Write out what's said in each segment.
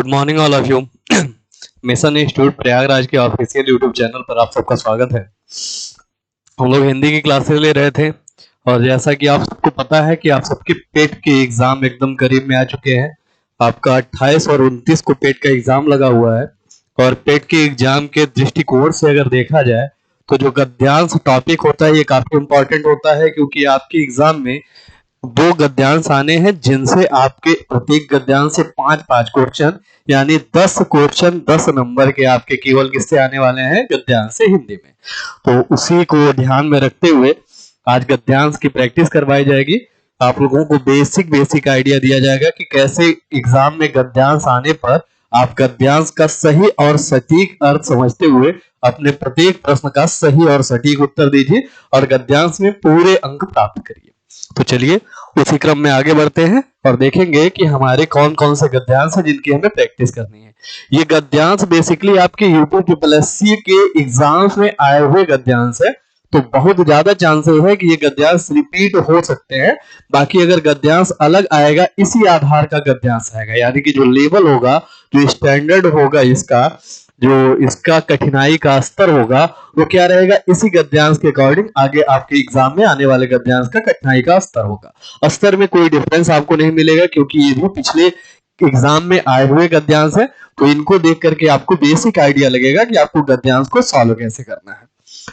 Good morning all of you. Mission institute Prayagraj के official YouTube channel पर आप सबका स्वागत है। हम लोग हिंदी की क्लासेस ले रहे थे और जैसा कि आप सबको पता है कि आप सबके पेट के एग्जाम एकदम करीब में आ चुके हैं। आपका 28 और 29 को पेट का एग्जाम लगा हुआ है और पेट के एग्जाम के दृष्टिकोण से अगर देखा जाए तो जो गद्यांश टॉपिक होता है ये काफी इंपॉर्टेंट होता है, क्योंकि आपके एग्जाम में 2 गद्यांश आने हैं जिनसे आपके प्रत्येक गद्यांश से 5-5 क्वेश्चन यानी 10 क्वेश्चन 10 नंबर के आपके केवल किससे आने वाले हैं, गद्यांश से हिंदी में। तो उसी को ध्यान में रखते हुए आज गद्यांश की प्रैक्टिस करवाई जाएगी। आप लोगों को बेसिक आइडिया दिया जाएगा कि कैसे एग्जाम में गद्यांश आने पर आप गद्यांश का सही और सटीक अर्थ समझते हुए अपने प्रत्येक प्रश्न का सही और सटीक उत्तर दीजिए और गद्यांश में पूरे अंक प्राप्त करिए। तो चलिए उसी क्रम में आगे बढ़ते हैं और देखेंगे कि हमारे कौन कौन से गद्यांश हैं जिनकी हमें प्रैक्टिस करनी है। ये गद्यांश बेसिकली आपके यूपीपीएससी के एग्जाम्स में आए हुए गद्यांश है, तो बहुत ज्यादा चांसेस है कि ये गद्यांश रिपीट हो सकते हैं। बाकी अगर गद्यांश अलग आएगा इसी आधार का गद्यांश आएगा, यानी कि जो लेवल होगा, जो स्टैंडर्ड होगा, इसका जो इसका कठिनाई का स्तर होगा वो क्या रहेगा, इसी गद्यांश के अकॉर्डिंग आगे आपके एग्जाम में आने वाले गद्यांश का कठिनाई का स्तर होगा। स्तर में कोई डिफरेंस आपको नहीं मिलेगा क्योंकि ये भी पिछले एग्जाम में आए हुए गद्यांश है, तो इनको देख करके आपको बेसिक आइडिया लगेगा कि आपको गद्यांश को सॉल्व कैसे करना है।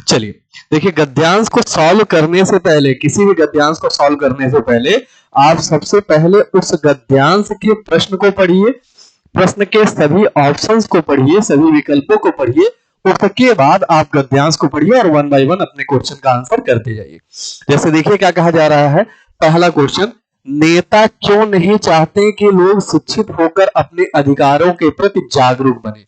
चलिए देखिए, गद्यांश को सॉल्व करने से पहले, किसी भी गद्यांश को सॉल्व करने से पहले आप सबसे पहले उस गद्यांश के प्रश्न को पढ़िए, प्रश्न के सभी ऑप्शंस को पढ़िए, सभी विकल्पों को पढ़िए, उसके बाद आप गद्यांश को पढ़िए और 1 बाय 1 अपने क्वेश्चन का आंसर करते जाइए। जैसे देखिए क्या कहा जा रहा है, पहला क्वेश्चन, नेता क्यों नहीं चाहते कि लोग शिक्षित होकर अपने अधिकारों के प्रति जागरूक बने?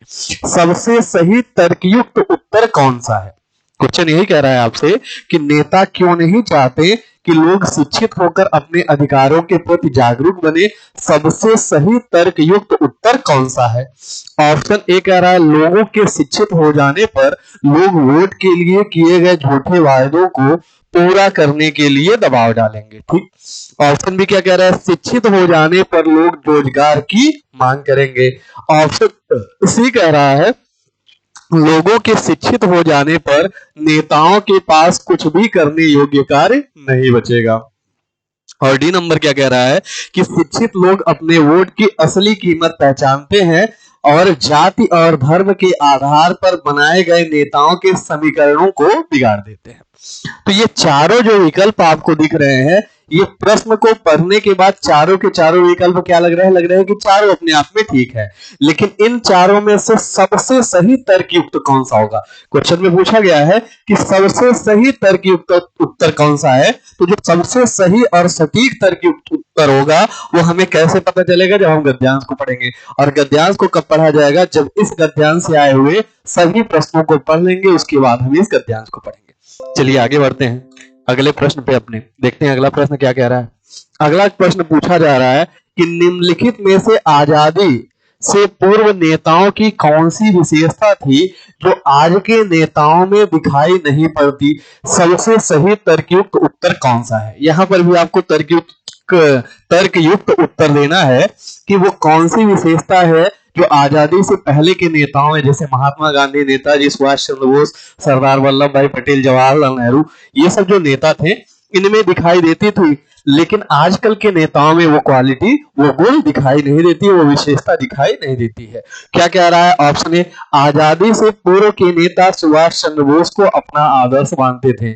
सबसे सही तर्कयुक्त उत्तर कौन सा है? क्वेश्चन यही कह रहा है आपसे कि नेता क्यों नहीं चाहते कि लोग शिक्षित होकर अपने अधिकारों के प्रति जागरूक बने, सबसे सही तर्कयुक्त उत्तर कौन सा है? ऑप्शन ए कह रहा है लोगों के शिक्षित हो जाने पर लोग वोट के लिए किए गए झूठे वायदों को पूरा करने के लिए दबाव डालेंगे। ठीक। ऑप्शन बी क्या कह रहा है, शिक्षित हो जाने पर लोग रोजगार की मांग करेंगे। ऑप्शन सी कह रहा है लोगों के शिक्षित हो जाने पर नेताओं के पास कुछ भी करने योग्य कार्य नहीं बचेगा। और डी नंबर क्या कह रहा है कि शिक्षित लोग अपने वोट की असली कीमत पहचानते हैं और जाति और धर्म के आधार पर बनाए गए नेताओं के समीकरणों को बिगाड़ देते हैं। तो ये चारों जो विकल्प आपको दिख रहे हैं, ये प्रश्न को पढ़ने के बाद चारों के चारों विकल्प क्या लग रहे हैं, लग रहे हैं कि चारों अपने आप में ठीक है, लेकिन इन चारों में से सबसे सही तर्कयुक्त कौन सा होगा? क्वेश्चन में पूछा गया है कि सबसे सही तर्कयुक्त उत्तर कौन सा है, तो जो सबसे सही और सटीक तर्कयुक्त उत्तर होगा वो हमें कैसे पता चलेगा? जब हम गद्यांश को पढ़ेंगे। और गद्यांश को कब पढ़ा जाएगा? जब इस गद्यांश से आए हुए सभी प्रश्नों को पढ़ लेंगे, उसके बाद हम इस गद्यांश को पढ़ेंगे। चलिए आगे बढ़ते हैं अगले प्रश्न पे अपने, देखते हैं अगला प्रश्न क्या कह रहा है। अगला प्रश्न पूछा जा रहा है कि निम्नलिखित में से आजादी से पूर्व नेताओं की कौन सी विशेषता थी जो आज के नेताओं में दिखाई नहीं पड़ती? सबसे सही तर्कयुक्त उत्तर कौन सा है? यहां पर भी आपको तर्कयुक्त उत्तर देना है कि वो कौन सी विशेषता है जो आजादी से पहले के नेताओं में, जैसे महात्मा गांधी, नेताजी सुभाष चंद्र बोस, सरदार वल्लभ भाई पटेल, जवाहरलाल नेहरू, ये सब जो नेता थे इनमें दिखाई देती थी, लेकिन आजकल के नेताओं में वो क्वालिटी, वो गुण दिखाई नहीं देती, वो विशेषता दिखाई नहीं देती है। क्या कह रहा है? ऑप्शन ए, आजादी से पूर्व के नेता सुभाष चंद्र बोस को अपना आदर्श मानते थे।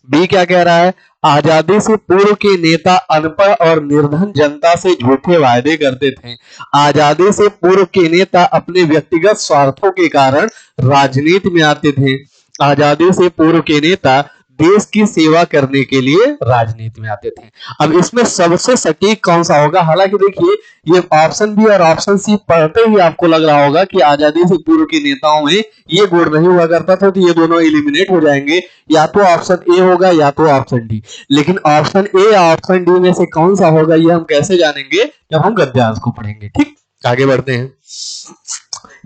बी क्या कह रहा है? आजादी से पूर्व के नेता अनपढ़ और निर्धन जनता से झूठे वायदे करते थे। आजादी से पूर्व के नेता अपने व्यक्तिगत स्वार्थों के कारण राजनीति में आते थे। आजादी से पूर्व के नेता देश की सेवा करने के लिए राजनीति में आते थे। अब इसमें सबसे सटीक कौन सा होगा? हालांकि देखिए ये ऑप्शन बी और ऑप्शन सी पढ़ते ही आपको लग रहा होगा कि आजादी से पूर्व के नेताओं में ये गुण नहीं हुआ करता था, तो ये दोनों एलिमिनेट हो जाएंगे, या तो ऑप्शन ए होगा या तो ऑप्शन डी। लेकिन ऑप्शन ए या ऑप्शन डी में से कौन सा होगा ये हम कैसे जानेंगे? जब हम गद्यांश को पढ़ेंगे। ठीक, आगे बढ़ते हैं।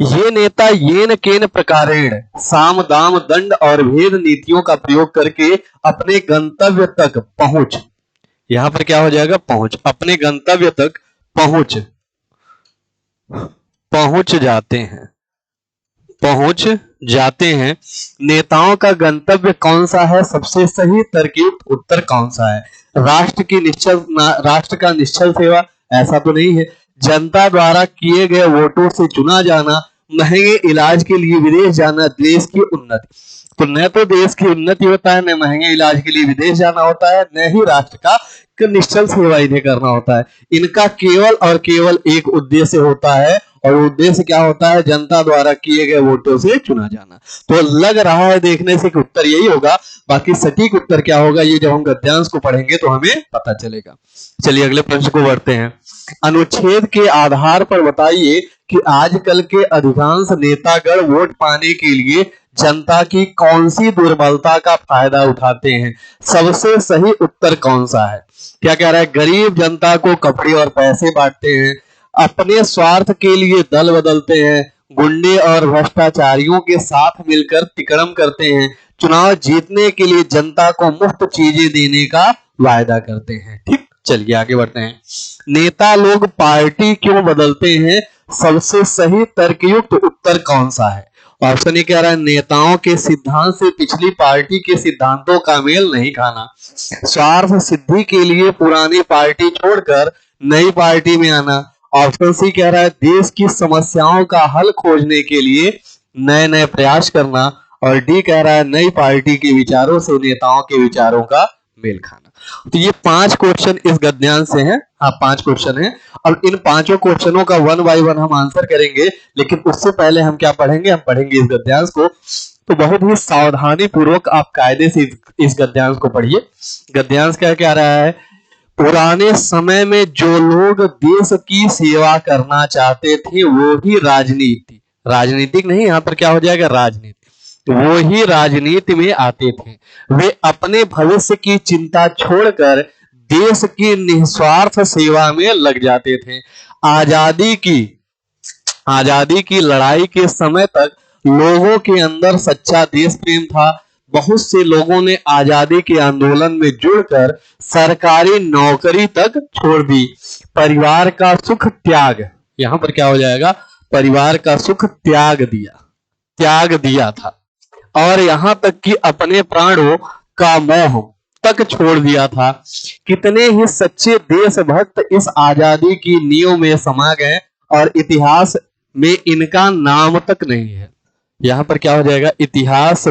ये नेता येन केन प्रकारेण साम दाम दंड और भेद नीतियों का प्रयोग करके अपने गंतव्य तक पहुंच, यहां पर क्या हो जाएगा? पहुंच, अपने गंतव्य तक पहुंच पहुंच जाते हैं, पहुंच जाते हैं। नेताओं का गंतव्य कौन सा है? सबसे सही तर्कयुक्त उत्तर कौन सा है? राष्ट्र का निश्चल सेवा, ऐसा तो नहीं है। जनता द्वारा किए गए वोटों से चुना जाना, महंगे इलाज के लिए विदेश जाना, देश की उन्नति। तो न तो देश की उन्नति होता है, न महंगे इलाज के लिए विदेश जाना होता है, न ही राष्ट्र का निश्चल सेवा इन्हें करना होता है। इनका केवल और केवल एक उद्देश्य होता है, और उद्देश्य क्या होता है? जनता द्वारा किए गए वोटों से चुना जाना। तो लग रहा है देखने से कि उत्तर यही होगा, बाकी सटीक उत्तर क्या होगा ये जब हम गद्यांश को पढ़ेंगे तो हमें पता चलेगा। चलिए अगले प्रश्न को बढ़ते हैं। अनुच्छेद के आधार पर बताइए कि आजकल के अधिकांश नेतागण वोट पाने के लिए जनता की कौन सी दुर्बलता का फायदा उठाते हैं? सबसे सही उत्तर कौन सा है? क्या कह रहा है? गरीब जनता को कपड़े और पैसे बांटते हैं, अपने स्वार्थ के लिए दल बदलते हैं, गुंडे और भ्रष्टाचारियों के साथ मिलकर तिकड़म करते हैं, चुनाव जीतने के लिए जनता को मुफ्त चीजें देने का वायदा करते हैं। ठीक, चलिए आगे बढ़ते हैं। नेता लोग पार्टी क्यों बदलते हैं? सबसे सही तर्कयुक्त उत्तर कौन सा है? ऑप्शन ए कह रहा है नेताओं के सिद्धांत से पिछली पार्टी के सिद्धांतों का मेल नहीं खाना, स्वार्थ सिद्धि के लिए पुरानी पार्टी छोड़कर नई पार्टी में आना। ऑप्शन सी कह रहा है देश की समस्याओं का हल खोजने के लिए नए नए प्रयास करना, और डी कह रहा है नई पार्टी के विचारों से नेताओं के विचारों का मेल खाना। तो ये 5 क्वेश्चन इस गद्यांश से हैं। हाँ 5 क्वेश्चन हैं, और इन 5 क्वेश्चनों का 1 बाय 1 हम आंसर करेंगे, लेकिन उससे पहले हम क्या पढ़ेंगे? हम पढ़ेंगे इस गद्यांश को। तो बहुत ही सावधानी पूर्वक आप कायदे से इस गद्यांश को पढ़िए। गद्यांश क्या कह रहा है? पुराने समय में जो लोग देश की सेवा करना चाहते थे वो ही राजनीतिक नहीं, यहां पर क्या हो जाएगा? राजनीति। वो ही राजनीति में आते थे। वे अपने भविष्य की चिंता छोड़कर देश की निस्वार्थ सेवा में लग जाते थे। आजादी की लड़ाई के समय तक लोगों के अंदर सच्चा देश प्रेम था। बहुत से लोगों ने आजादी के आंदोलन में जुड़कर सरकारी नौकरी तक छोड़ दी। परिवार का सुख त्याग, यहां पर क्या हो जाएगा? परिवार का सुख त्याग दिया था, और यहां तक कि अपने प्राणों का मोह तक छोड़ दिया था। कितने ही सच्चे देशभक्त इस आजादी की नींव में समा गए और इतिहास में इनका नाम तक नहीं है। यहां पर क्या हो जाएगा? इतिहास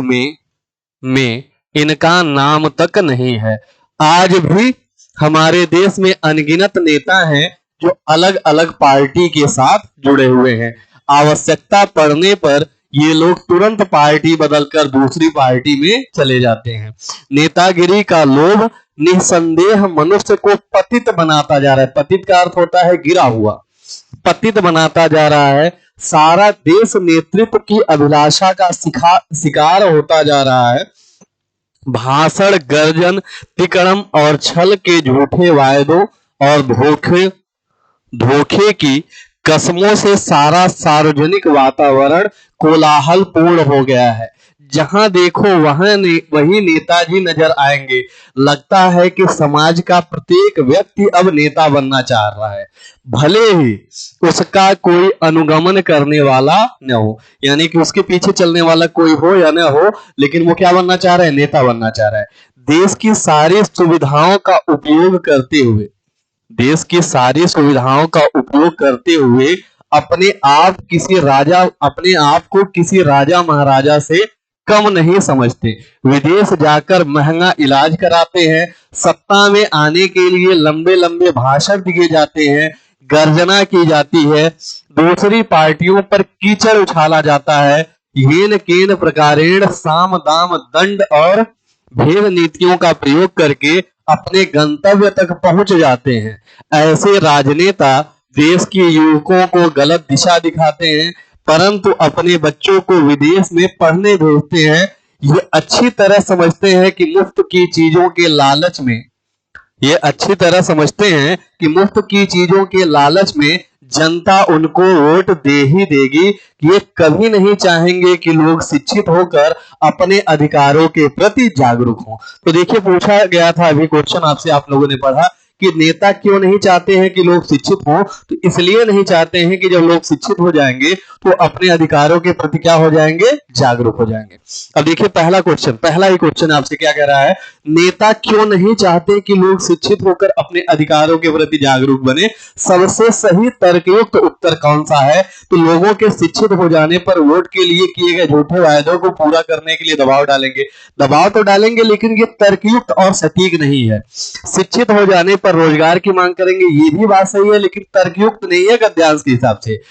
में इनका नाम तक नहीं है। आज भी हमारे देश में अनगिनत नेता हैं जो अलग अलग पार्टी के साथ जुड़े हुए हैं। आवश्यकता पड़ने पर ये लोग तुरंत पार्टी बदलकर दूसरी पार्टी में चले जाते हैं। नेतागिरी का लोभ निसंदेह मनुष्य को पतित बनाता जा रहा है। पतित का अर्थ होता है गिरा हुआ, पतित बनाता जा रहा है। सारा देश नेतृत्व की अभिलाषा का शिकार होता जा रहा है। भाषण, गर्जन, तिकड़म और छल के झूठे वायदों और धोखे की कसमों से सारा सार्वजनिक वातावरण कोलाहल पूर्ण हो गया है। जहां देखो वही नेताजी नजर आएंगे। लगता है कि समाज का प्रत्येक व्यक्ति अब नेता बनना चाह रहा है, भले ही उसका कोई अनुगमन करने वाला न हो, यानी कि उसके पीछे चलने वाला कोई हो या न हो, लेकिन वो क्या बनना चाह रहा है? नेता बनना चाह रहा है। देश की सारी सुविधाओं का उपयोग करते हुए अपने आप को किसी राजा महाराजा से कम नहीं समझते। विदेश जाकर महंगा इलाज कराते हैं। सत्ता में आने के लिए लंबे लंबे भाषण दिए जाते हैं, गर्जना की जाती है, दूसरी पार्टियों पर कीचड़ उछाला जाता है। येन केन प्रकारेण साम दाम दंड और भेद नीतियों का प्रयोग करके अपने गंतव्य तक पहुंच जाते हैं। ऐसे राजनेता देश के युवकों को गलत दिशा दिखाते हैं, परंतु अपने बच्चों को विदेश में पढ़ने भेजते हैं। ये अच्छी तरह समझते हैं कि मुफ्त की चीजों के लालच में जनता उनको वोट दे ही देगी। ये कभी नहीं चाहेंगे कि लोग शिक्षित होकर अपने अधिकारों के प्रति जागरूक हों। तो देखिए, पूछा गया था अभी क्वेश्चन आपसे, आप लोगों ने पढ़ा कि नेता क्यों नहीं चाहते हैं कि लोग शिक्षित हों, तो इसलिए नहीं चाहते हैं कि जब लोग शिक्षित हो जाएंगे तो अपने अधिकारों के प्रति क्या हो जाएंगे, जागरूक हो जाएंगे। अब देखिए पहला ही क्वेश्चन आपसे क्या कह रहा है, नेता क्यों नहीं चाहते कि लोग शिक्षित होकर अपने अधिकारों के प्रति जागरूक बने, सबसे सही तर्कयुक्त उत्तर कौन सा है? तो लोगों के शिक्षित हो जाने पर वोट के लिए किए गए झूठे वायदों को पूरा करने के लिए दबाव डालेंगे। दबाव तो डालेंगे लेकिन ये तर्कयुक्त और सटीक नहीं है। शिक्षित हो जाने पर रोजगार की मांग करेंगे, ये भी बात सही है लेकिन तर्कयुक्त नहीं है गद्यांश के हिसाब से।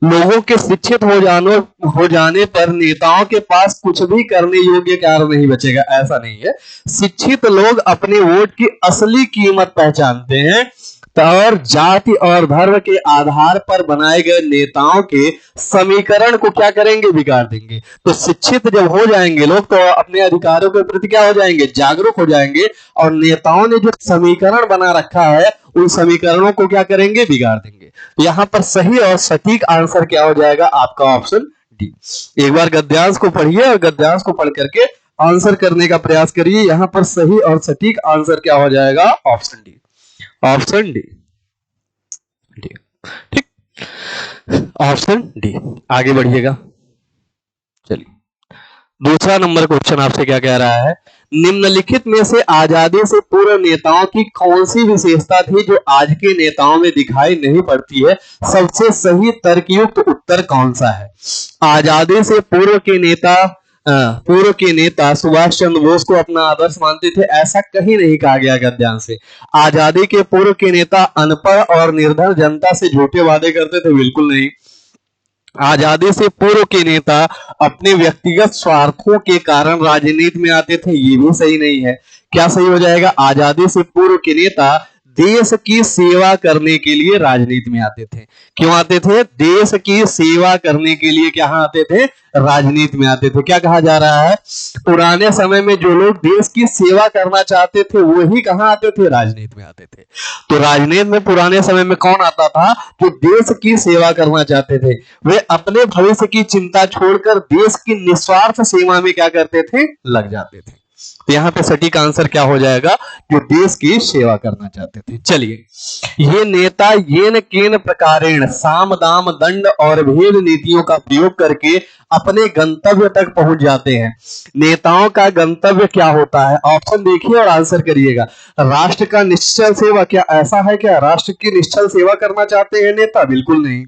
लोगों के शिक्षित हो जाने पर नेताओं के पास कुछ भी करने योग्य कार्य नहीं बचेगा, ऐसा नहीं है। शिक्षित लोग अपने वोट की असली कीमत पहचानते हैं और जाति और धर्म के आधार पर बनाए गए नेताओं के समीकरण को क्या करेंगे, बिगाड़ देंगे। तो शिक्षित जब हो जाएंगे लोग तो अपने अधिकारों के प्रति क्या हो जाएंगे, जागरूक हो जाएंगे, और नेताओं ने जो समीकरण बना रखा है उन समीकरणों को क्या करेंगे, बिगाड़ देंगे। तो यहां पर सही और सटीक आंसर क्या हो जाएगा, आपका ऑप्शन डी। एक बार गद्यांश को पढ़िए और गद्यांश को पढ़ करके आंसर करने का प्रयास करिए। यहां पर सही और सटीक आंसर क्या हो जाएगा, ऑप्शन डी। ऑप्शन डी, ठीक, ऑप्शन डी। आगे बढ़िएगा, चलिए दूसरा नंबर क्वेश्चन आपसे क्या कह रहा है, निम्नलिखित में से आजादी से पूर्व नेताओं की कौन सी विशेषता थी जो आज के नेताओं में दिखाई नहीं पड़ती है, सबसे सही तर्कयुक्त उत्तर कौन सा है? आजादी से पूर्व के नेता सुभाष चंद्र बोस को अपना आदर्श मानते थे, ऐसा कहीं नहीं कहा गया गद्यांश से। आजादी के पूर्व के नेता अनपढ़ और निर्धन जनता से झूठे वादे करते थे, बिल्कुल नहीं। आजादी से पूर्व के नेता अपने व्यक्तिगत स्वार्थों के कारण राजनीति में आते थे, ये भी सही नहीं है। क्या सही हो जाएगा, आजादी से पूर्व के नेता देश की सेवा करने के लिए राजनीति में आते थे। क्यों आते थे, देश की सेवा करने के लिए क्या आते थे, राजनीति में आते थे। क्या कहा जा रहा है, पुराने समय में जो लोग देश की सेवा करना चाहते थे वही कहां आते थे, राजनीति में आते थे। तो राजनीति में पुराने समय में कौन आता था, जो देश की सेवा करना चाहते थे। वे अपने भविष्य की चिंता छोड़कर देश की निस्वार्थ सेवा में क्या करते थे, लग जाते थे। तो यहां पे सटीक आंसर क्या हो जाएगा, जो देश की सेवा करना चाहते थे। चलिए, ये नेता येन केन प्रकारेण साम दाम दंड और भेद नीतियों का प्रयोग करके अपने गंतव्य तक पहुंच जाते हैं। नेताओं का गंतव्य क्या होता है, ऑप्शन देखिए और आंसर करिएगा। राष्ट्र का निश्चल सेवा, क्या ऐसा है, क्या राष्ट्र की निश्चल सेवा करना चाहते हैं नेता? बिल्कुल नहीं,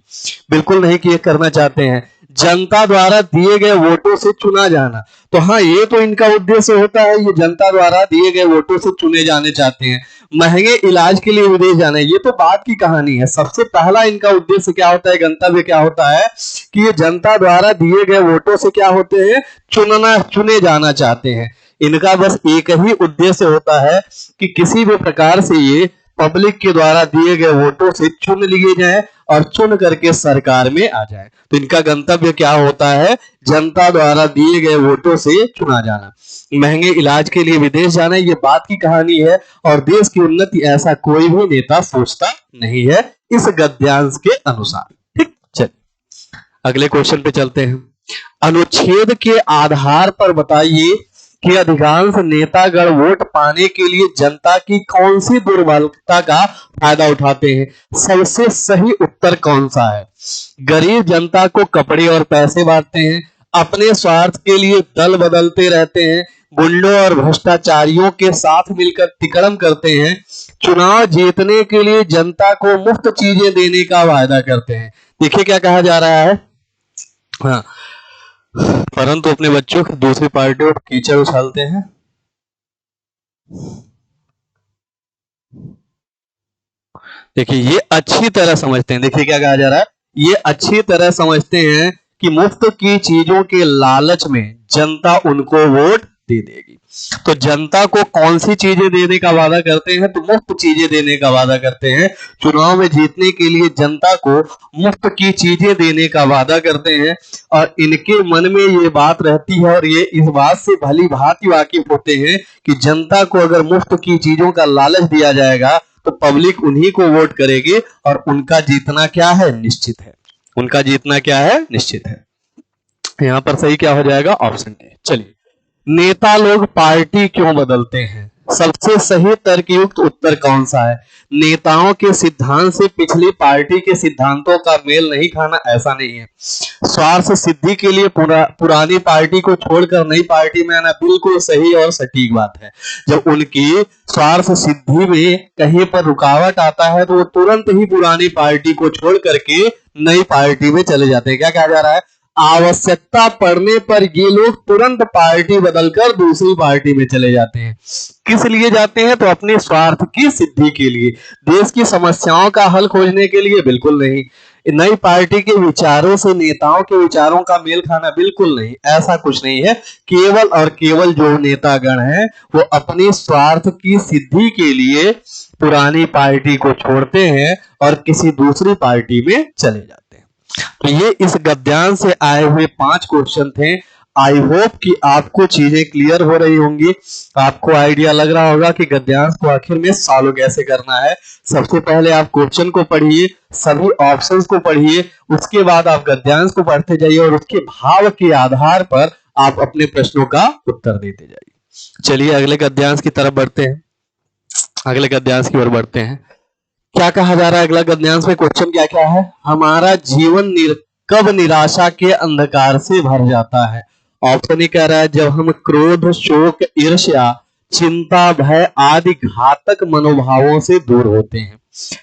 बिल्कुल नहीं कि करना चाहते हैं। जनता द्वारा दिए गए वोटों से चुना जाना, तो हाँ ये तो इनका उद्देश्य होता है, ये जनता द्वारा दिए गए वोटों से चुने जाने चाहते हैं। महंगे इलाज के लिए विदेश जाना, ये तो बात की कहानी है। सबसे पहला इनका उद्देश्य क्या होता है, गंतव्य क्या होता है, कि ये जनता द्वारा दिए गए वोटों से क्या होते हैं, चुने जाना चाहते हैं। इनका बस एक ही उद्देश्य होता है कि किसी भी प्रकार से ये पब्लिक के द्वारा दिए गए वोटों से चुन लिए जाएं और चुन करके सरकार में आ जाए। तो इनका गंतव्य क्या होता है, जनता द्वारा दिए गए वोटों से चुना जाना। महंगे इलाज के लिए विदेश जाना, ये बात की कहानी है, और देश की उन्नति ऐसा कोई भी नेता सोचता नहीं है इस गद्यांश के अनुसार। ठीक, चलिए अगले क्वेश्चन पे चलते हैं। अनुच्छेद के आधार पर बताइए कि अधिकांश नेतागण वोट पाने के लिए जनता की कौन सी दुर्बलता का फायदा उठाते हैं, सबसे सही उत्तर कौन सा है? गरीब जनता को कपड़े और पैसे बांटते हैं, अपने स्वार्थ के लिए दल बदलते रहते हैं, गुंडों और भ्रष्टाचारियों के साथ मिलकर तिकड़म करते हैं, चुनाव जीतने के लिए जनता को मुफ्त चीजें देने का वायदा करते हैं। देखिए क्या कहा जा रहा है, हाँ, परंतु अपने बच्चों की दूसरी पार्टियों पर कीचड़ उछालते हैं। देखिए ये अच्छी तरह समझते हैं, देखिए क्या कहा जा रहा है, ये अच्छी तरह समझते हैं कि मुफ्त की चीजों के लालच में जनता उनको वोट दे देगी। तो जनता को कौन सी चीजें देने का वादा करते हैं, तो मुफ्त चीजें देने का वादा करते हैं। चुनाव में जीतने के लिए जनता को मुफ्त की चीजें देने का वादा करते हैं, और इनके मन में ये बात रहती है और ये इस बात से भली भांति वाकिफ होते हैं कि जनता को अगर मुफ्त की चीजों का लालच दिया जाएगा तो पब्लिक उन्हीं को वोट करेगी और उनका जीतना क्या है, निश्चित है। उनका जीतना क्या है, निश्चित है। यहां पर सही क्या हो जाएगा, ऑप्शन ए। चलिए, नेता लोग पार्टी क्यों बदलते हैं, सबसे सही तर्कयुक्त उत्तर कौन सा है? नेताओं के सिद्धांत से पिछली पार्टी के सिद्धांतों का मेल नहीं खाना, ऐसा नहीं है। स्वार्थ सिद्धि के लिए पुरानी पार्टी को छोड़कर नई पार्टी में आना बिल्कुल सही और सटीक बात है। जब उनकी स्वार्थ सिद्धि में कहीं पर रुकावट आता है तो वो तुरंत ही पुरानी पार्टी को छोड़ करके नई पार्टी में चले जाते हैं। क्या कहा जा रहा है? आवश्यकता पड़ने पर ये लोग तुरंत पार्टी बदलकर दूसरी पार्टी में चले जाते हैं। किस लिए जाते हैं? तो अपने स्वार्थ की सिद्धि के लिए, देश की समस्याओं का हल खोजने के लिए बिल्कुल नहीं। नई पार्टी के विचारों से नेताओं के विचारों का मेल खाना बिल्कुल नहीं, ऐसा कुछ नहीं है। केवल और केवल जो नेतागण हैं वो अपने स्वार्थ की सिद्धि के लिए पुरानी पार्टी को छोड़ते हैं और किसी दूसरी पार्टी में चले जाते हैं। तो ये इस गद्यांश से आए हुए 5 क्वेश्चन थे। आई होप कि आपको चीजें क्लियर हो रही होंगी, आपको आइडिया लग रहा होगा कि गद्यांश को आखिर में सॉल्व कैसे करना है। सबसे पहले आप क्वेश्चन को पढ़िए, सभी ऑप्शंस को पढ़िए, उसके बाद आप गद्यांश को पढ़ते जाइए और उसके भाव के आधार पर आप अपने प्रश्नों का उत्तर देते जाइए। चलिए अगले गद्यांश की तरफ बढ़ते हैं, अगले गद्यांश की ओर बढ़ते हैं। क्या कहा जा रहा है अगला गद्यांश में? क्वेश्चन क्या क्या है? हमारा जीवन कब निराशा के अंधकार से भर जाता है? ऑप्शन ही कह रहा है जब हम क्रोध, शोक, ईर्ष्या, चिंता, भय आदि घातक मनोभावों से दूर होते हैं।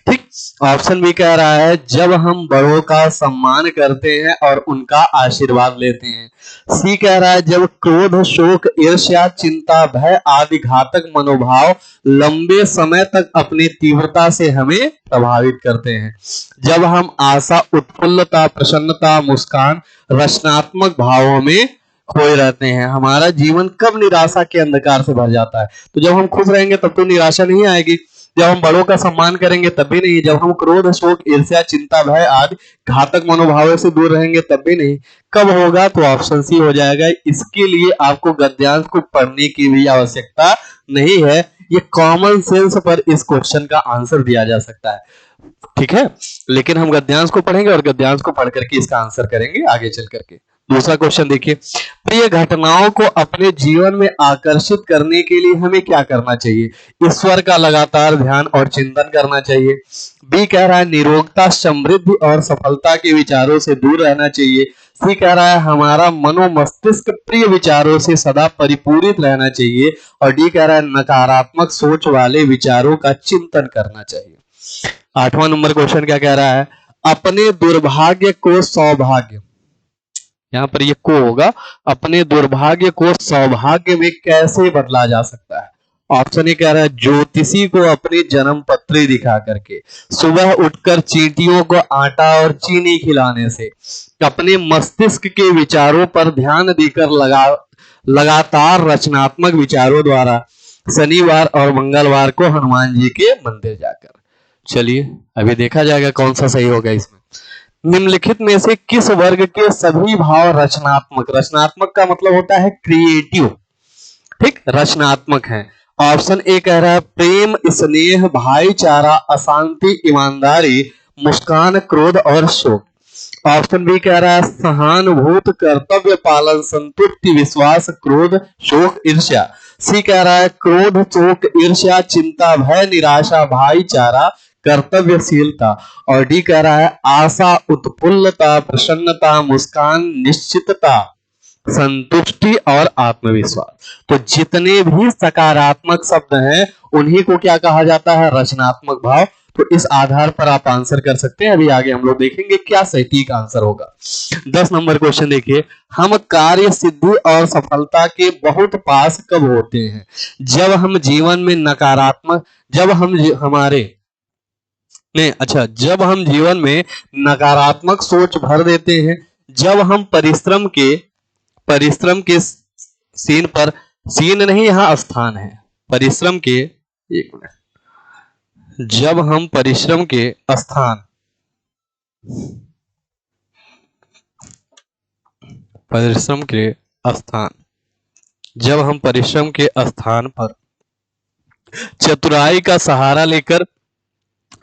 ठीक। ऑप्शन भी कह रहा है जब हम बड़ों का सम्मान करते हैं और उनका आशीर्वाद लेते हैं। सी कह रहा है जब क्रोध, शोक, ईर्ष्या, चिंता, भय आदि घातक मनोभाव लंबे समय तक अपनी तीव्रता से हमें प्रभावित करते हैं। जब हम आशा, उत्फुल्लता, प्रसन्नता, मुस्कान, रचनात्मक भावों में खोए रहते हैं। हमारा जीवन कब निराशा के अंधकार से भर जाता है? तो जब हम खुश रहेंगे तब तो निराशा नहीं आएगी, जब हम बड़ों का सम्मान करेंगे तब भी नहीं, जब हम क्रोध, शोक, ईर्ष्या, चिंता, भय आदि घातक मनोभावों से दूर रहेंगे तब भी नहीं। कब होगा? तो ऑप्शन सी हो जाएगा। इसके लिए आपको गद्यांश को पढ़ने की भी आवश्यकता नहीं है, ये कॉमन सेंस पर इस क्वेश्चन का आंसर दिया जा सकता है। ठीक है, लेकिन हम गद्यांश को पढ़ेंगे और गद्यांश को पढ़ करके इसका आंसर करेंगे आगे चल करके। दूसरा क्वेश्चन देखिए, प्रिय घटनाओं को अपने जीवन में आकर्षित करने के लिए हमें क्या करना चाहिए? ईश्वर का लगातार ध्यान और चिंतन करना चाहिए। बी कह रहा है निरोगता, समृद्धि और सफलता के विचारों से दूर रहना चाहिए। सी कह रहा है हमारा मनोमस्तिष्क प्रिय विचारों से सदा परिपूरित रहना चाहिए। और डी कह रहा है नकारात्मक सोच वाले विचारों का चिंतन करना चाहिए। 8वां नंबर क्वेश्चन क्या कह रहा है? अपने दुर्भाग्य को सौभाग्य, यहाँ पर ये को होगा, अपने दुर्भाग्य को सौभाग्य में कैसे बदला जा सकता है? ऑप्शन ये कह रहा है ज्योतिषी को अपनी जन्म पत्री दिखा करके, सुबह उठकर चींटियों को आटा और चीनी खिलाने से, अपने मस्तिष्क के विचारों पर ध्यान देकर लगातार रचनात्मक विचारों द्वारा, शनिवार और मंगलवार को हनुमान जी के मंदिर जाकर। चलिए अभी देखा जाएगा कौन सा सही होगा इसमें। निम्नलिखित में से किस वर्ग के सभी भाव रचनात्मक, रचनात्मक का मतलब होता है क्रिएटिव, ठीक, रचनात्मक है? ऑप्शन ए कह रहा है प्रेम, स्नेह, भाईचारा, अशांति, ईमानदारी, मुस्कान, क्रोध और शोक। ऑप्शन बी कह रहा है सहानुभूत, कर्तव्य पालन, संतुष्टि, विश्वास, क्रोध, शोक, ईर्ष्या। सी कह रहा है क्रोध, शोक, ईर्ष्या, चिंता, भय, निराशा, भाईचारा, कर्तव्यशीलता। और डी कह रहा है आशा, उत्फुल्लता, प्रसन्नता, मुस्कान, निश्चितता, संतुष्टि और आत्मविश्वास। तो जितने भी सकारात्मक शब्द हैं उन्हीं को क्या कहा जाता है? रचनात्मक भाव। तो इस आधार पर आप आंसर कर सकते हैं। अभी आगे हम लोग देखेंगे क्या सटीक आंसर होगा। 10 नंबर क्वेश्चन देखिए, हम कार्य सिद्धि और सफलता के बहुत पास कब होते हैं? जब हम जीवन में नकारात्मक, जब हम जीवन में नकारात्मक सोच भर देते हैं, जब हम परिश्रम के सीन पर, सीन नहीं यहां स्थान है, परिश्रम के, एक मिनट, जब हम परिश्रम के स्थान पर चतुराई का सहारा लेकर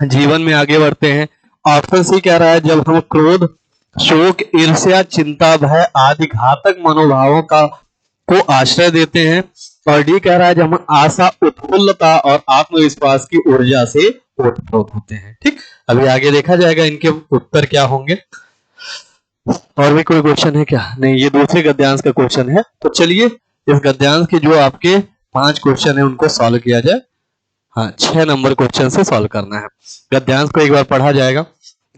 जीवन में आगे बढ़ते हैं। ऑप्शन सी कह रहा है जब हम क्रोध, शोक, ईर्ष्या, चिंता, भय आदि घातक मनोभावों को आश्रय देते हैं। और डी कह रहा है जब हम आशा, उत्फुल्लता और आत्मविश्वास की ऊर्जा से ओतप्रोत होते हैं। ठीक, अभी आगे देखा जाएगा इनके उत्तर क्या होंगे। और भी कोई क्वेश्चन है क्या? नहीं, ये दूसरे गद्यांश का क्वेश्चन है। तो चलिए इस गद्यांश के जो आपके 5 क्वेश्चन है उनको सॉल्व किया जाए। हाँ, 6 नंबर क्वेश्चन से सॉल्व करना है। गद्यांश को एक बार पढ़ा जाएगा।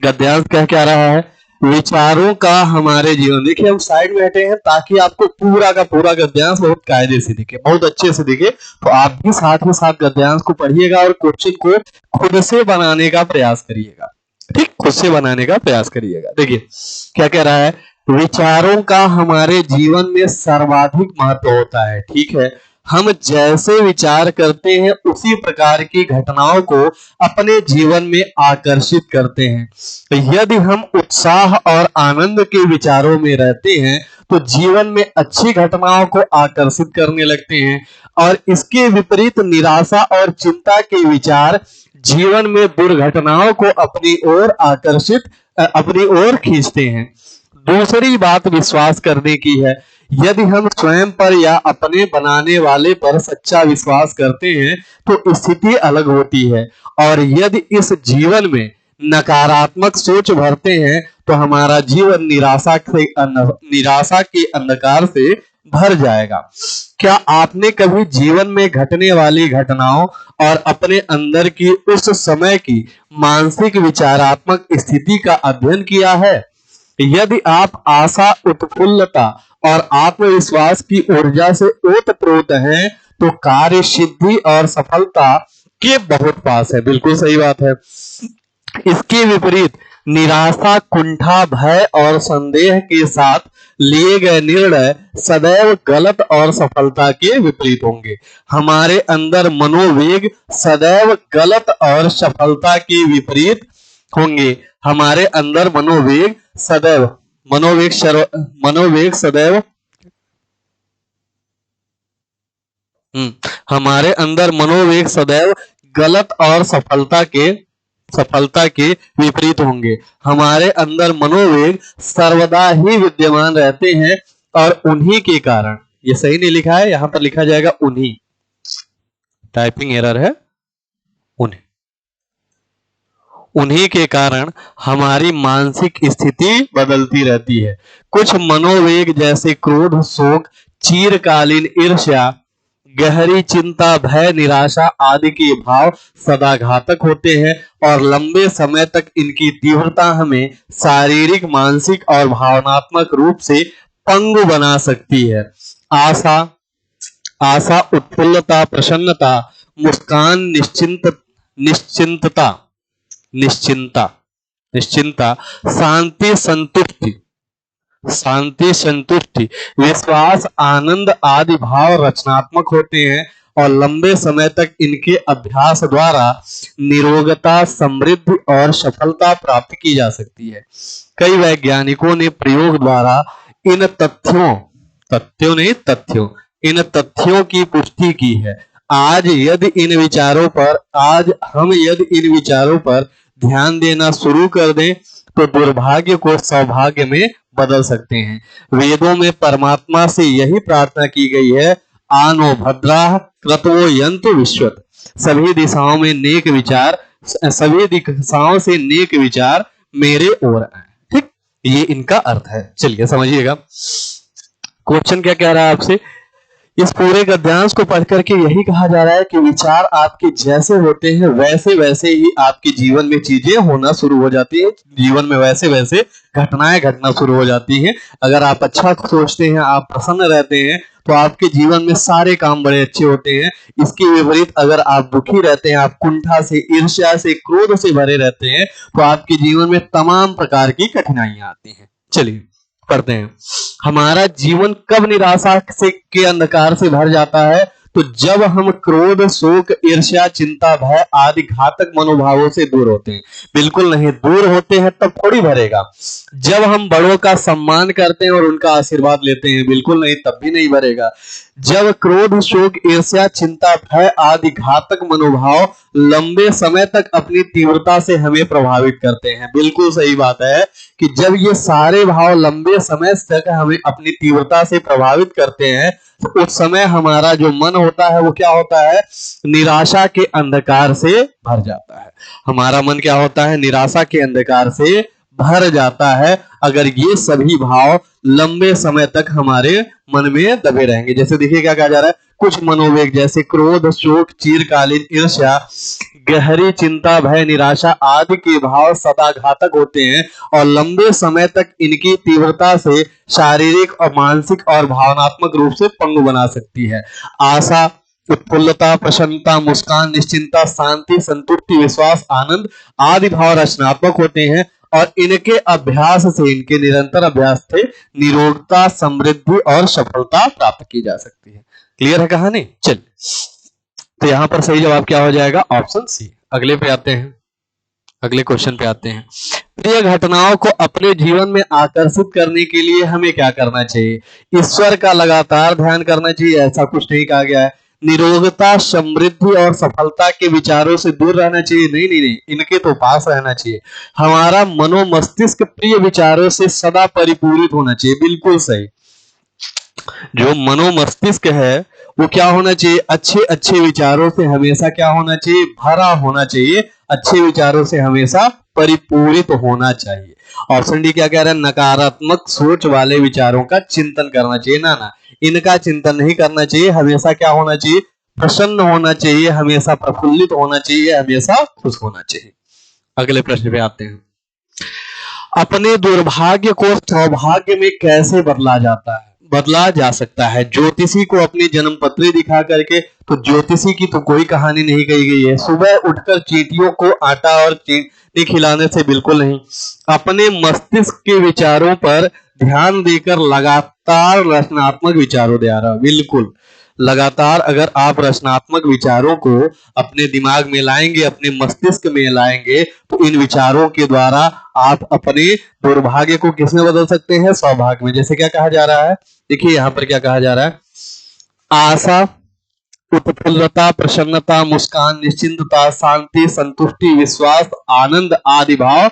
गद्यांश कह क्या रहा है? विचारों का हमारे जीवन, देखिए हम साइड में हटे हैं ताकि आपको पूरा का पूरा गद्यांश बहुत कायदे से दिखे, बहुत अच्छे से दिखे। तो आप भी साथ ही साथ गद्यांश को पढ़िएगा और क्वेश्चन को खुद से बनाने का प्रयास करिएगा। ठीक, खुद से बनाने का प्रयास करिएगा। देखिए क्या कह रहा है? विचारों का हमारे जीवन में सर्वाधिक महत्व होता है। ठीक है, हम जैसे विचार करते हैं उसी प्रकार की घटनाओं को अपने जीवन में आकर्षित करते हैं। यदि हम उत्साह और आनंद के विचारों में रहते हैं तो जीवन में अच्छी घटनाओं को आकर्षित करने लगते हैं, और इसके विपरीत निराशा और चिंता के विचार जीवन में दुर्घटनाओं को अपनी ओर खींचते हैं। दूसरी बात विश्वास करने की है। यदि हम स्वयं पर या अपने बनाने वाले पर सच्चा विश्वास करते हैं तो स्थिति अलग होती है, और यदि इस जीवन में नकारात्मक सोच भरते हैं तो हमारा जीवन निराशा के अंधकार से भर जाएगा। क्या आपने कभी जीवन में घटने वाली घटनाओं और अपने अंदर की उस समय की मानसिक विचारात्मक स्थिति का अध्ययन किया है? यदि आप आशा, उत्फुल्लता और आत्मविश्वास की ऊर्जा से ओतप्रोत हैं तो कार्य सिद्धि और सफलता के बहुत पास है। बिल्कुल सही बात है। इसके विपरीत निराशा, कुंठा, भय और संदेह के साथ लिए गए निर्णय सदैव गलत और सफलता के विपरीत होंगे। हमारे अंदर मनोवेग सदैव गलत और सफलता के विपरीत होंगे। हमारे अंदर मनोवेग सदैव हमारे अंदर मनोवेग सदैव गलत और सफलता के विपरीत होंगे। हमारे अंदर मनोवेग सर्वदा ही विद्यमान रहते हैं, और उन्हीं के कारण, ये सही नहीं लिखा है, यहां पर लिखा जाएगा उन्हीं, टाइपिंग एरर है, उन्हीं के कारण हमारी मानसिक स्थिति बदलती रहती है। कुछ मनोवेग जैसे क्रोध, शोक, चिरकालीन ईर्ष्या, गहरी चिंता, भय, निराशा आदि के भाव सदा घातक होते हैं, और लंबे समय तक इनकी तीव्रता हमें शारीरिक, मानसिक और भावनात्मक रूप से पंगु बना सकती है। आशा, उत्फुल्लता, प्रसन्नता, मुस्कान, निश्चिंता, शांति, संतुष्टि, विश्वास, आनंद आदि भाव रचनात्मक होते हैं, और लंबे समय तक इनके अभ्यास द्वारा निरोगता, समृद्धि और सफलता प्राप्त की जा सकती है। कई वैज्ञानिकों ने प्रयोग द्वारा इन तथ्यों की पुष्टि की है। आज हम यदि इन विचारों पर ध्यान देना शुरू कर दें तो दुर्भाग्य को सौभाग्य में बदल सकते हैं। वेदों में परमात्मा से यही प्रार्थना की गई है, आनो भद्राः क्रतवो यन्तु विश्वत। सभी दिशाओं से नेक विचार मेरे ओर आए। ठीक, ये इनका अर्थ है। चलिए समझिएगा क्वेश्चन क्या कह रहा है आपसे। इस पूरे गद्यांश को पढ़ करके यही कहा जा रहा है कि विचार आपके जैसे होते हैं वैसे वैसे ही आपके जीवन में चीजें होना शुरू हो जाती है, जीवन में वैसे वैसे घटनाएं घटना शुरू हो जाती हैं। अगर आप अच्छा सोचते हैं, आप प्रसन्न रहते हैं, तो आपके जीवन में सारे काम बड़े अच्छे होते हैं। इसके विपरीत अगर आप दुखी रहते हैं, आप कुंठा से, ईर्ष्या से, क्रोध से भरे रहते हैं, तो आपके जीवन में तमाम प्रकार की कठिनाइयां आती हैं। चलिए पढ़ते हैं। हमारा जीवन कब निराशा के अंधकार से भर जाता है? तो जब हम क्रोध, शोक, ईर्ष्या, चिंता, भय आदि घातक मनोभावों से दूर होते हैं। बिल्कुल नहीं, दूर होते हैं तब थोड़ी भरेगा। जब हम बड़ों का सम्मान करते हैं और उनका आशीर्वाद लेते हैं, बिल्कुल नहीं, तब भी नहीं भरेगा। जब क्रोध, शोक, ईर्ष्या, चिंता, भय आदि घातक मनोभाव लंबे समय तक अपनी तीव्रता से हमें प्रभावित करते हैं, बिल्कुल सही बात है कि जब ये सारे भाव लंबे समय तक हमें अपनी तीव्रता से प्रभावित करते हैं, तो उस समय हमारा जो मन होता है वो क्या होता है, निराशा के अंधकार से भर जाता है। हमारा मन क्या होता है, निराशा के अंधकार से भर जाता है, अगर ये सभी भाव लंबे समय तक हमारे मन में दबे रहेंगे। जैसे देखिए क्या कहा जा रहा है, कुछ मनोवेग जैसे क्रोध, शोक, चिरकालीन ईर्ष्या, गहरी चिंता, भय, निराशा आदि के भाव सदा घातक होते हैं और लंबे समय तक इनकी तीव्रता से शारीरिक और मानसिक और भावनात्मक रूप से पंगु बना सकती है। आशा, उत्फुल्लता, प्रसन्नता, मुस्कान, निश्चिंतता, शांति, संतुष्टि, विश्वास, आनंद आदि भाव रचनात्मक होते हैं और इनके अभ्यास से, इनके निरंतर अभ्यास से निरोगता, समृद्धि और सफलता प्राप्त की जा सकती है। क्लियर है कहानी? चलिए, तो यहां पर सही जवाब क्या हो जाएगा, ऑप्शन सी। अगले पे आते हैं, अगले क्वेश्चन पे आते हैं। प्रिय घटनाओं को अपने जीवन में आकर्षित करने के लिए हमें क्या करना चाहिए? ईश्वर का लगातार ध्यान करना चाहिए, ऐसा कुछ नहीं कहा गया है। निरोगता, समृद्धि और सफलता के विचारों से दूर रहना चाहिए, नहीं नहीं नहीं, इनके तो पास रहना चाहिए। हमारा मनोमस्तिष्क प्रिय विचारों से सदा परिपूरित होना चाहिए, बिल्कुल सही। जो मनोमस्तिष्क है वो क्या होना चाहिए, अच्छे अच्छे विचारों से हमेशा क्या होना चाहिए, भरा होना चाहिए, अच्छे विचारों से हमेशा परिपूरित होना चाहिए। ऑप्शन डी क्या कह रहा है, नकारात्मक सोच वाले विचारों का चिंतन करना चाहिए, ना ना, इनका चिंतन नहीं करना चाहिए। हमेशा क्या होना चाहिए, प्रसन्न होना चाहिए, हमेशा प्रफुल्लित होना चाहिए, हमेशा खुश होना चाहिए। अगले प्रश्न पे आते हैं। अपने दुर्भाग्य को सौभाग्य में कैसे बदला जाता है, बदला जा सकता है? ज्योतिषी को अपनी जन्म पत्री दिखा करके, तो ज्योतिषी की तो कोई कहानी नहीं कही गई है। सुबह उठकर चींटियों को आटा और चीनी खिलाने से, बिल्कुल नहीं। अपने मस्तिष्क के विचारों पर ध्यान देकर लगातार रचनात्मक विचारों दे आ रहा, बिल्कुल। लगातार अगर आप रचनात्मक विचारों को अपने दिमाग में लाएंगे, अपने मस्तिष्क में लाएंगे, तो इन विचारों के द्वारा आप अपने दुर्भाग्य को किसमें बदल सकते हैं, सौभाग्य में। जैसे क्या कहा जा रहा है, देखिए यहां पर क्या कहा जा रहा है, आशा, उत्फुल्लता, प्रसन्नता, मुस्कान, निश्चिंतता, शांति, संतुष्टि, विश्वास, आनंद आदि भाव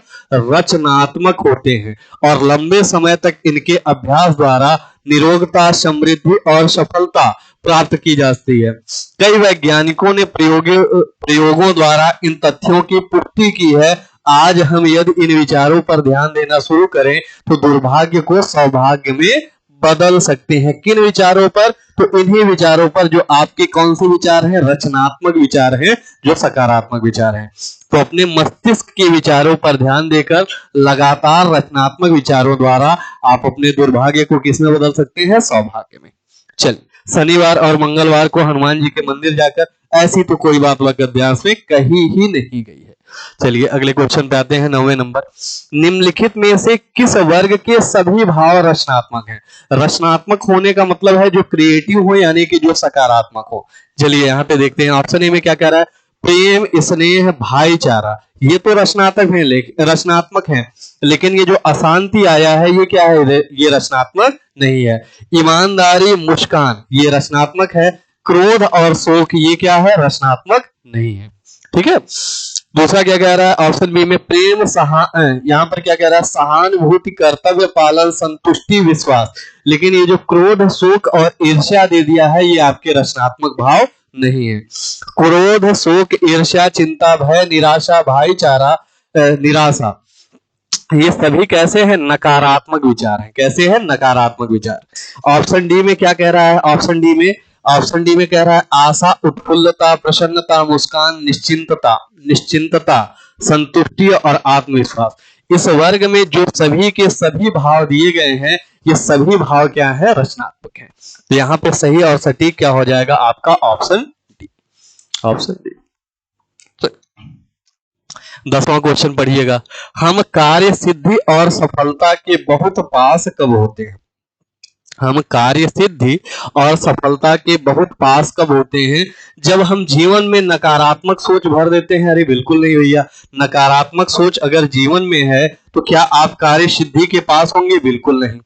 रचनात्मक होते हैं और लंबे समय तक इनके अभ्यास द्वारा निरोगता, समृद्धि और सफलता प्राप्त की जाती है। कई वैज्ञानिकों ने प्रयोगों द्वारा इन तथ्यों की पुष्टि की है। आज हम यदि इन विचारों पर ध्यान देना शुरू करें तो दुर्भाग्य को सौभाग्य में बदल सकते हैं। किन विचारों पर? तो इन्हीं विचारों पर जो आपके कौन से विचार हैं, रचनात्मक विचार हैं, जो सकारात्मक विचार हैं। तो अपने मस्तिष्क के विचारों पर ध्यान देकर लगातार रचनात्मक विचारों द्वारा आप अपने दुर्भाग्य को किसमें बदल सकते हैं, सौभाग्य में। चलिए, शनिवार और मंगलवार को हनुमान जी के मंदिर जाकर, ऐसी तो कोई बात वाक्यांश में कही ही नहीं गई है। चलिए अगले क्वेश्चन पे आते हैं, 9वें नंबर। निम्नलिखित में से किस वर्ग के सभी भाव रचनात्मक हैं? रचनात्मक होने का मतलब है जो क्रिएटिव हो, यानी कि जो सकारात्मक हो। चलिए यहाँ पे देखते हैं, ऑप्शन ए में क्या कह रहा है, प्रेम, स्नेह, भाईचारा, ये तो रचनात्मक है, लेकिन ये जो अशांति आया है ये क्या है, ये रचनात्मक नहीं है। ईमानदारी, मुस्कान, ये रचनात्मक है। क्रोध और शोक, ये क्या है, रचनात्मक नहीं है। ठीक है, दूसरा क्या कह रहा है, ऑप्शन बी में प्रेम, यहाँ पर क्या कह रहा है, सहानुभूति, कर्तव्य पालन, संतुष्टि, विश्वास, लेकिन ये जो क्रोध, शोक और ईर्ष्या दे दिया है, ये आपके रचनात्मक भाव नहीं है। क्रोध, शोक, ईर्ष्या, चिंता, भय, निराशा, भाईचारा, निराशा, ये सभी कैसे हैं, नकारात्मक विचार हैं। कैसे हैं, नकारात्मक विचार। ऑप्शन डी में क्या कह रहा है, ऑप्शन डी में कह रहा है आशा, उत्फुल्लता, प्रसन्नता, मुस्कान, निश्चिंतता, संतुष्टि और आत्मविश्वास। इस वर्ग में जो सभी के सभी भाव दिए गए हैं, ये सभी भाव क्या है, रचनात्मक है। तो यहाँ पे सही और सटीक क्या हो जाएगा आपका, ऑप्शन डी। Option D. 10वां क्वेश्चन पढ़िएगा। हम कार्य सिद्धि और सफलता के बहुत पास कब होते हैं? हम कार्य सिद्धि और सफलता के बहुत पास कब होते हैं? जब हम जीवन में नकारात्मक सोच भर देते हैं। अरे बिल्कुल नहीं भैया, नकारात्मक सोच अगर जीवन में है तो क्या आप कार्य सिद्धि के पास होंगे? बिल्कुल नहीं।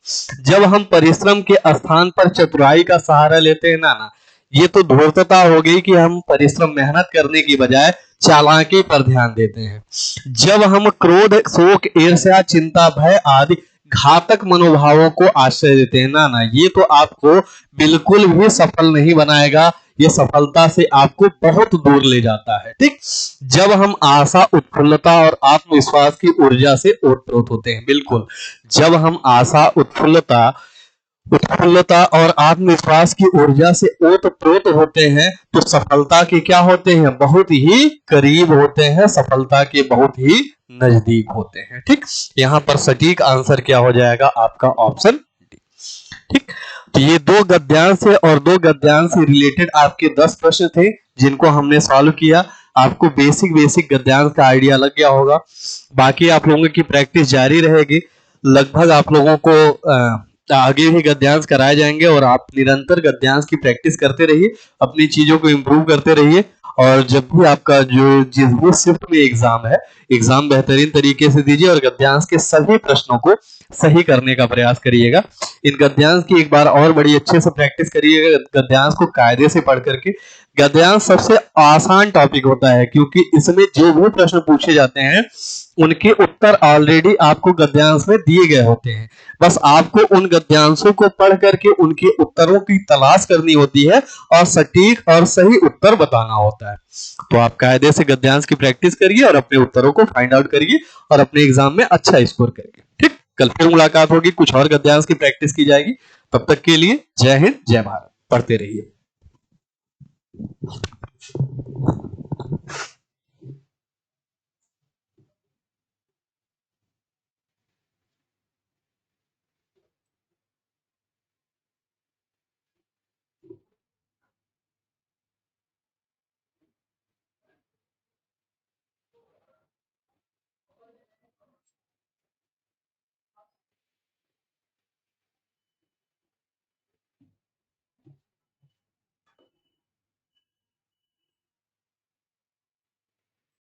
जब हम परिश्रम के स्थान पर चतुराई का सहारा लेते हैं ना, ये तो धूर्तता हो गई कि हम परिश्रम मेहनत करने की बजाय चालाकी पर ध्यान देते हैं। जब हम क्रोध, शोक, ईर्ष्या, चिंता, भय आदि घातक मनोभावों को आश्रय देते हैं ना, ये तो आपको बिल्कुल भी सफल नहीं बनाएगा। ये सफलता से आपको बहुत दूर ले जाता है। ठीक। जब हम आशा, उत्फुल्लता और आत्मविश्वास की ऊर्जा से ओतप्रोत होते हैं। बिल्कुल, जब हम आशा, उत्फुल्लता और आत्मविश्वास की ऊर्जा से ओतप्रोत होते हैं तो सफलता के क्या होते हैं? बहुत ही करीब होते हैं, सफलता के बहुत ही नजदीक होते हैं। ठीक। यहाँ पर सटीक आंसर क्या हो जाएगा? आपका ऑप्शन डी। ठीक। तो ये दो गद्यांश है और दो गद्यांश से रिलेटेड आपके 10 प्रश्न थे जिनको हमने सॉल्व किया। आपको बेसिक गद्यांश का आइडिया लग गया होगा। बाकी आप लोगों की प्रैक्टिस जारी रहेगी। लगभग आप लोगों को आगे भी गद्यांश कराए जाएंगे और आप निरंतर गद्यांश की प्रैक्टिस करते रहिए, अपनी चीजों को इम्प्रूव करते रहिए। और जब भी आपका जिस भी शिफ्ट में एग्जाम है, एग्जाम बेहतरीन तरीके से दीजिए और गद्यांश के सभी प्रश्नों को सही करने का प्रयास करिएगा। इन गद्यांश की एक बार और बड़ी अच्छे से प्रैक्टिस करिएगा, गद्यांश को कायदे से पढ़ करके। गद्यांश सबसे आसान टॉपिक होता है क्योंकि इसमें जो भी प्रश्न पूछे जाते हैं उनके उत्तर ऑलरेडी आपको गद्यांश में दिए गए होते हैं। बस आपको उन गद्यांशों को पढ़ करके उनके उत्तरों की तलाश करनी होती है और सटीक और सही उत्तर बताना होता है। तो आप कायदे से गद्यांश की प्रैक्टिस करिए और अपने उत्तरों को फाइंड आउट करिए और अपने एग्जाम में अच्छा स्कोर करिए। ठीक। कल फिर मुलाकात होगी, कुछ और गद्यांश की प्रैक्टिस की जाएगी। तब तक के लिए जय हिंद, जय भारत। पढ़ते रहिए।